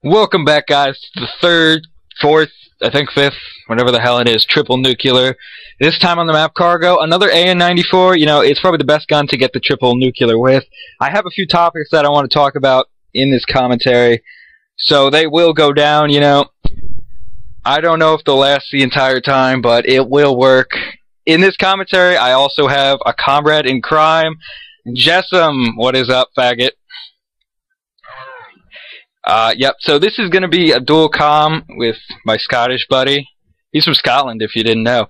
Welcome back, guys, to the third, fourth, I think fifth, whatever the hell it is, triple nuclear. This time on the map Cargo, another AN94. You know, it's probably the best gun to get the triple nuclear with. I have a few topics that I want to talk about in this commentary, so they will go down, you know. I don't know if they'll last the entire time, but it will work. In this commentary, I also have a comrade in crime, Jessam. What is up, faggot? Yep, so this is going to be a dual comm with my Scottish buddy. He's from Scotland, if you didn't know.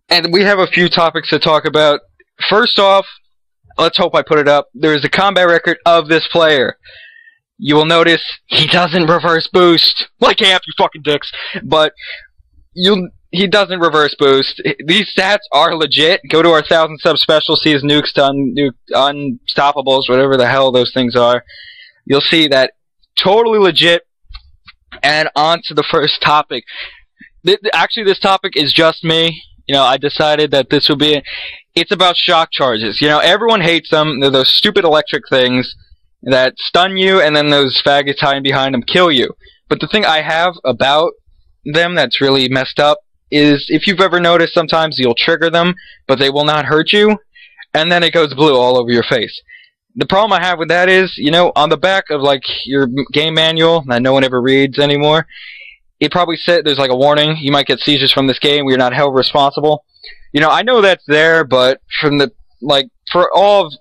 And we have a few topics to talk about. First off, let's hope I put it up. There is a combat record of this player. You will notice he doesn't reverse boost. Like half you fucking dicks. But he doesn't reverse boost. These stats are legit. Go to our 1,000 sub special, see his nukes to unstoppables, whatever the hell those things are. You'll see that totally legit. And on to the first topic. Actually, this topic is just me. You know, I decided that this would be it's about shock charges. You know, everyone hates them. They're those stupid electric things that stun you, and then those faggots hiding behind them kill you. But the thing I have about them that's really messed up is if you've ever noticed, sometimes you'll trigger them, but they will not hurt you, and then it goes blue all over your face. The problem I have with that is, you know, on the back of, like, your game manual that no one ever reads anymore, it probably said there's, like, a warning. You might get seizures from this game. We're not held responsible. You know, I know that's there, but from the, like, for all of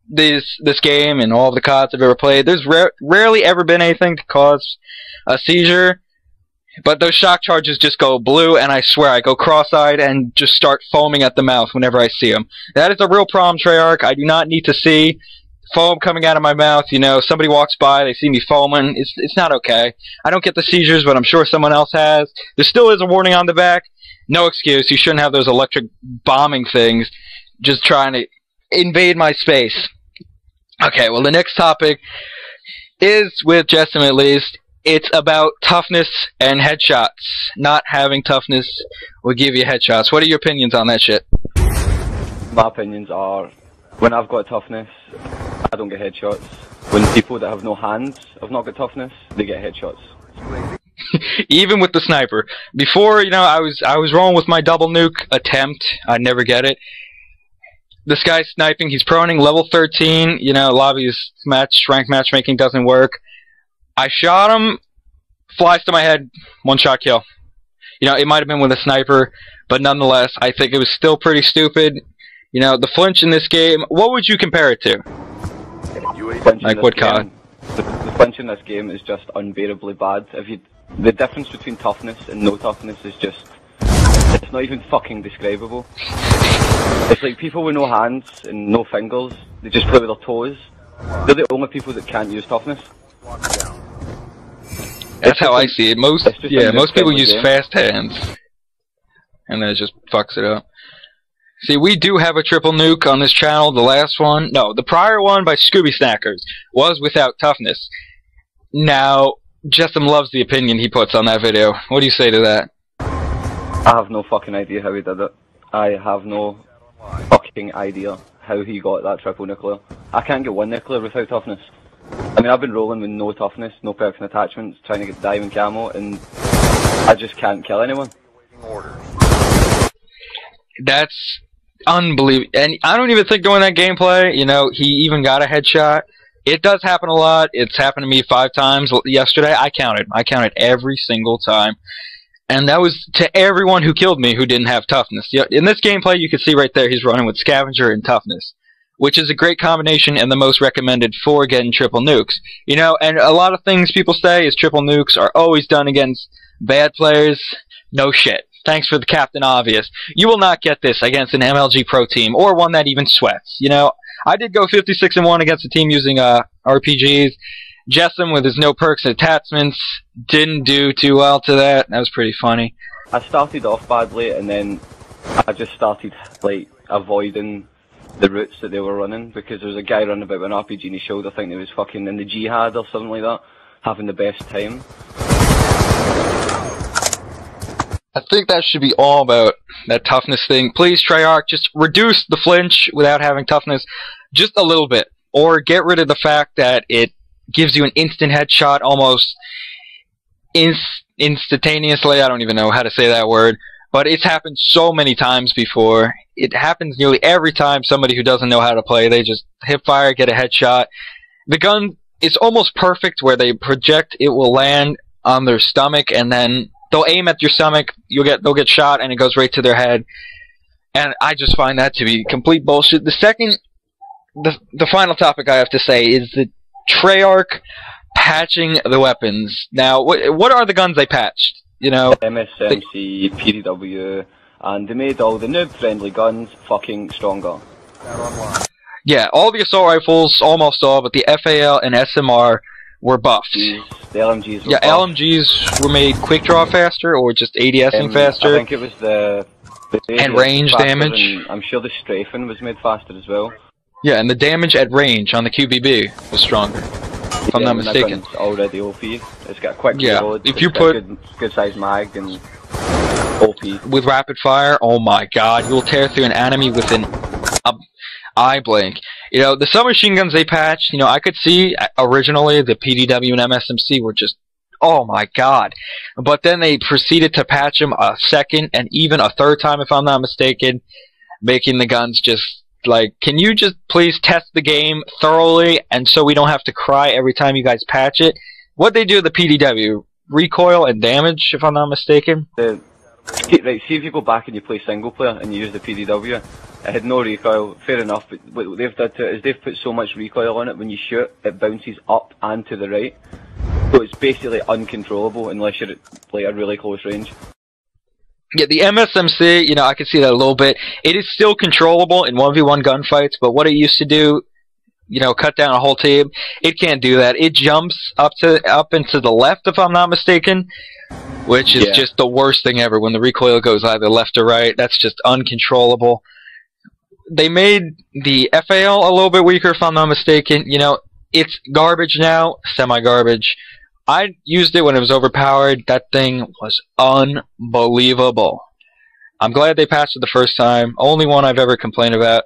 this game and all of the CODs I've ever played, there's rarely ever been anything to cause a seizure. But those shock charges just go blue, and I swear I go cross-eyed and just start foaming at the mouth whenever I see them. That is a real problem, Treyarch. I do not need to see foam coming out of my mouth. You know, somebody walks by, they see me foaming. It's not okay. I don't get the seizures, but I'm sure someone else has. There still is a warning on the back. No excuse. You shouldn't have those electric bombing things just trying to invade my space. Okay, well, the next topic is, with Jessam at least, it's about toughness and headshots. Not having toughness will give you headshots. What are your opinions on that shit? My opinions are, when I've got toughness, I don't get headshots. When people that have no hands have not got toughness, they get headshots. Even with the sniper. Before, you know, I was rolling with my double nuke attempt. I'd never get it. This guy's sniping. He's proning level 13. You know, lobby's rank matchmaking doesn't work. I shot him. Flies to my head. One shot kill. You know, it might have been with a sniper, but nonetheless, I think it was still pretty stupid. You know, the flinch in this game, what would you compare it to? Like what COD? The flinch in this game is just unbearably bad. The difference between toughness and no toughness is just, it's not even fucking describable. It's like people with no hands and no fingers, they just play with their toes. They're the only people that can't use toughness. That's how I see it. Most people use fast hands, and then it just fucks it up. See, we do have a triple nuke on this channel. The last one, no, the prior one by Scooby Snackers was without toughness. Now, Jessam loves the opinion he puts on that video. What do you say to that? I have no fucking idea how he did it. I have no fucking idea how he got that triple nuclear. I can't get one nuclear without toughness. I mean, I've been rolling with no toughness, no perks and attachments, trying to get diamond camo, and I just can't kill anyone. That's unbelievable. And I don't even think doing that gameplay, you know, he even got a headshot. It does happen a lot. It's happened to me 5 times yesterday. I counted every single time. And that was to everyone who killed me who didn't have toughness. In this gameplay, you can see right there he's running with Scavenger and Toughness, which is a great combination and the most recommended for getting triple nukes. You know, and a lot of things people say is triple nukes are always done against bad players. No shit. Thanks for the Captain Obvious. You will not get this against an MLG Pro team, or one that even sweats. You know, I did go 56-1 against a team using RPGs. Jessam, with his no perks and attachments, didn't do too well to that. That was pretty funny. I started off badly, and then I just started, like, avoiding the routes that they were running, because there was a guy running about with an RPG in his shoulder thinking he was fucking in the jihad or something like that, having the best time. I think that should be all about that toughness thing. Please, Treyarch, just reduce the flinch without having toughness just a little bit. Or get rid of the fact that it gives you an instant headshot almost instantaneously. I don't even know how to say that word. But it's happened so many times before. It happens nearly every time somebody who doesn't know how to play, they just hip fire, get a headshot. The gun is almost perfect where they project, it will land on their stomach, and then they'll aim at your stomach, they'll get shot, and it goes right to their head. And I just find that to be complete bullshit. The final topic I have to say is the Treyarch patching the weapons. Now, what are the guns they patched? You know, MSMC, PDW, and they made all the noob-friendly guns fucking stronger. Yeah, all the assault rifles, almost all, but the FAL and SMR were buffed. The LMGs were buffed. LMGs were made quick draw faster, or just ADSing faster. I think it was the and range damage. I'm sure the strafing was made faster as well. Yeah, and the damage at range on the QBB was stronger. If I'm not mistaken. It's already OP. It's got quick reload. If you put good size mag and OP with rapid fire, oh my god, you'll tear through an enemy with an eye blink. You know, the submachine guns they patched, you know, I could see originally the PDW and MSMC were just, oh my god. But then they proceeded to patch them a second and even a third time, if I'm not mistaken, making the guns just like, can you just please test the game thoroughly, and so we don't have to cry every time you guys patch it? What they do with the PDW, recoil and damage, if I'm not mistaken. Right, see if you go back and you play single player and you use the PDW, it had no recoil, fair enough, but what they've done to it is they've put so much recoil on it, when you shoot, it bounces up and to the right. So it's basically uncontrollable unless you're at like a really close range. Yeah, the MSMC, you know, I can see that a little bit. It is still controllable in 1v1 gunfights, but what it used to do, you know, cut down a whole team, it can't do that. It jumps up into the left, if I'm not mistaken, which is just the worst thing ever. When the recoil goes either left or right, that's just uncontrollable. They made the FAL a little bit weaker, if I'm not mistaken. You know, it's garbage now, semi-garbage. I used it when it was overpowered. That thing was unbelievable. I'm glad they patched it the first time. Only one I've ever complained about.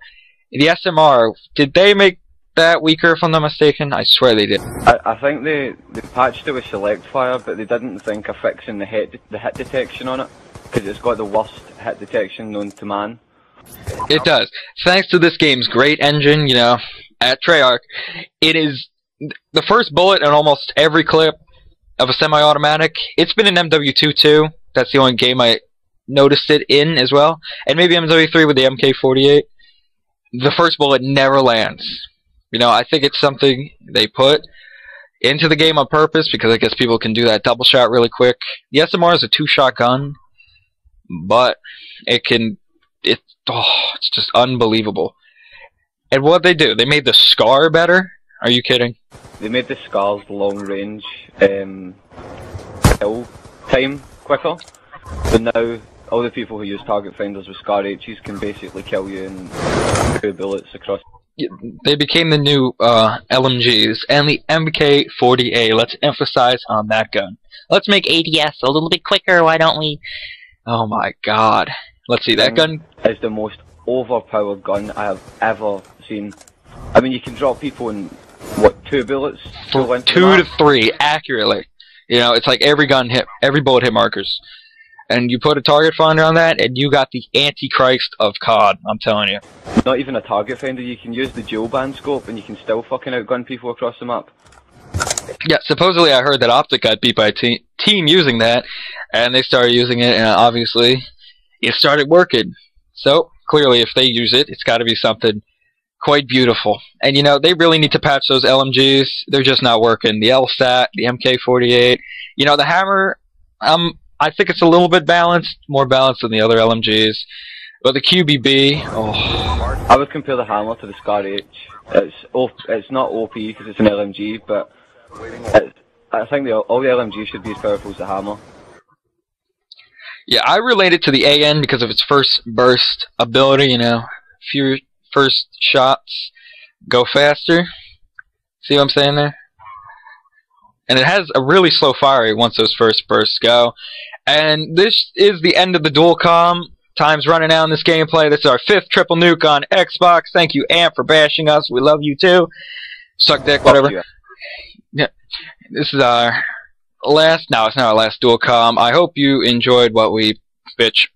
The SMR, did they make that weaker, if I'm not mistaken? I swear they did. I think they patched it with select fire, but they didn't think of fixing the hit detection on it, because it's got the worst hit detection known to man. It does. Thanks to this game's great engine, you know, at Treyarch, it is the first bullet in almost every clip of a semi-automatic. It's been in MW2 too. That's the only game I noticed it in as well. And maybe MW3 with the MK48. The first bullet never lands. You know, I think it's something they put into the game on purpose, because I guess people can do that double shot really quick. The SMR is a 2-shot gun, but it's just unbelievable. And what they do, they made the SCAR better? Are you kidding? They made the SCAR's long range kill time quicker. So now all the people who use target finders with SCAR H's can basically kill you in 2 bullets across. They became the new LMGs and the MK40A. Let's emphasize on that gun. Let's make ADS a little bit quicker, why don't we? Oh my god. Let's see, that gun is the most overpowered gun I have ever seen. I mean, you can drop people in, what, 2 bullets? 2 to 3, accurately. You know, it's like every bullet hit markers. And you put a target finder on that, and you got the Antichrist of COD, I'm telling you. Not even a target finder, you can use the dual band scope, and you can still fucking outgun people across the map. Yeah, supposedly I heard that Optic got beat by a team using that, and they started using it, and obviously it started working. So, clearly, if they use it, it's got to be something quite beautiful. And, you know, they really need to patch those LMGs. They're just not working. The LSAT, the MK48. You know, the Hammer, I think it's a little bit balanced, more balanced than the other LMGs. But the QBB, oh. I would compare the Hammer to the SCAR H. It's not OP because it's an LMG, but I think all the LMGs should be as powerful as the Hammer. Yeah, I relate it to the AN because of its first burst ability, you know. Few first shots go faster. See what I'm saying there? And it has a really slow fire rate once those first bursts go. And this is the end of the dual comm. Time's running out in this gameplay. This is our 5th triple nuke on Xbox. Thank you, Amp, for bashing us. We love you too. Suck dick, whatever. This is our last. No, it's not our last dual com. I hope you enjoyed what we bitch